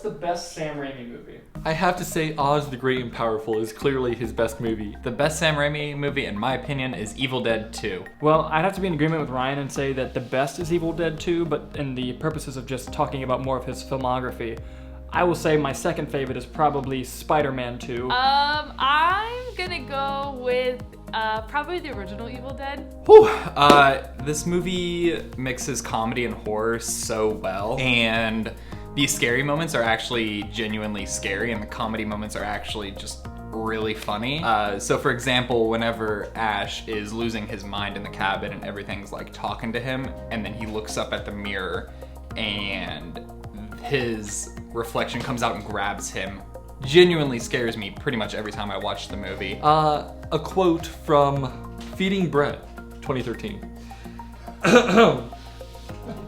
what's the best Sam Raimi movie? I have to say Oz the Great and Powerful is clearly his best movie. The best Sam Raimi movie, in my opinion, is Evil Dead 2. Well, I'd have to be in agreement with Ryan and say that the best is Evil Dead 2, but in the purposes of just talking about more of his filmography, I will say my second favorite is probably Spider-Man 2. I'm gonna go with probably the original Evil Dead. Whew. This movie mixes comedy and horror so well, and these scary moments are actually genuinely scary, and the comedy moments are actually just really funny. So for example, whenever Ash is losing his mind in the cabin and everything's like talking to him, and then he looks up at the mirror and his reflection comes out and grabs him, genuinely scares me pretty much every time I watch the movie. A quote from Feeding Brett, 2013.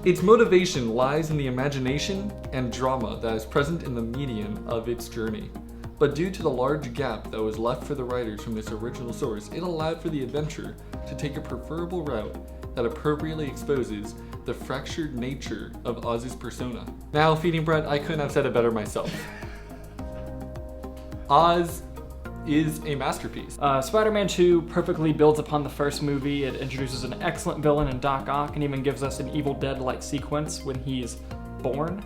Its motivation lies in the imagination and drama that is present in the medium of its journey. But due to the large gap that was left for the writers from this original source, it allowed for the adventure to take a preferable route that appropriately exposes the fractured nature of Oz's persona. Now, Feeding Brett, I couldn't have said it better myself. Oz is a masterpiece. Spider-Man 2 perfectly builds upon the first movie. It introduces an excellent villain in Doc Ock and even gives us an Evil Dead-like sequence when he's born.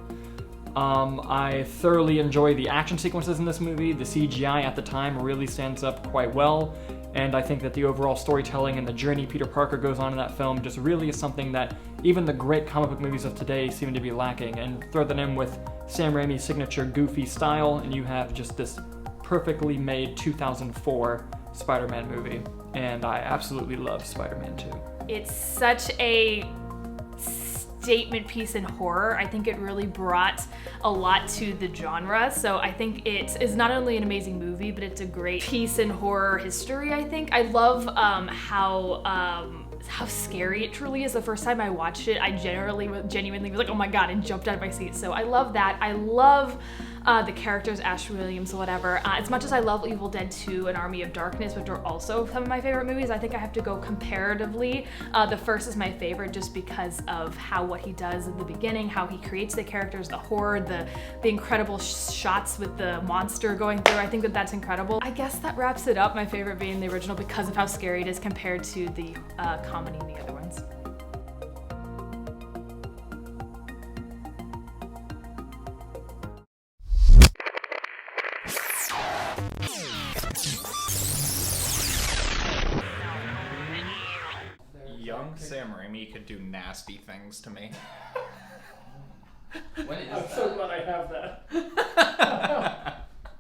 I thoroughly enjoy the action sequences in this movie. The CGI at the time really stands up quite well, and I think that the overall storytelling and the journey Peter Parker goes on in that film just really is something that even the great comic book movies of today seem to be lacking. And throw that in with Sam Raimi's signature goofy style, and you have just this perfectly made 2004 Spider-Man movie, and I absolutely love Spider-Man 2. It's such a statement piece in horror. I think it really brought a lot to the genre, so I think it is not only an amazing movie, but it's a great piece in horror history, I think. I love how scary it truly is. The first time I watched it, I genuinely was like, oh my god, and jumped out of my seat. So I love that. I love the characters, Ash Williams, whatever. As much as I love Evil Dead 2 and Army of Darkness, which are also some of my favorite movies, I think I have to go comparatively. The first is my favorite just because of what he does in the beginning, how he creates the characters, the horror, the incredible shots with the monster going through. I think that that's incredible. I guess that wraps it up, my favorite being the original because of how scary it is compared to the comedy in the other ones. Young Sam Raimi could do nasty things to me. When is I'm so glad I have that.